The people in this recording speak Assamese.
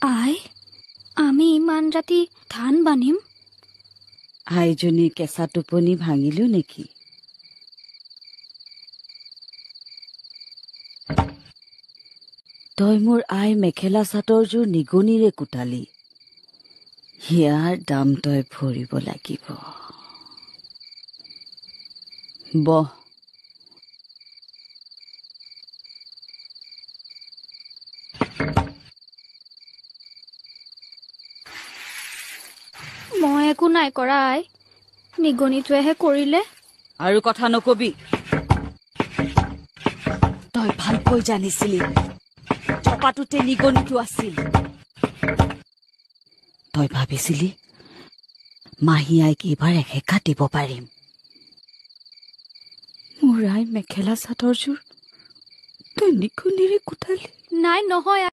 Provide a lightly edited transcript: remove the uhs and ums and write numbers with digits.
আই আমি ইমান ৰাতি ধান বান্ধিম আইজনী কেঁচা টোপনি ভাঙিলো নেকি তই মোৰ আই মেখেলা চাদৰযোৰ নিগনিৰে কুটালি ইয়াৰ দাম তই ভৰিব লাগিব বহ মই একো নাই কৰা আই নিগনিটোৱেহে কৰিলে আৰু কথা নকবি তই ভালকৈ জানিছিলি চপাটোতে নিগনিটো আছিল তই ভাবিছিলি মাহী আইক এইবাৰ এসেকা দিব পাৰিম মোৰ আই মেখেলা চাদৰযোৰ তই নিগনিৰে কুটালি নাই নহয়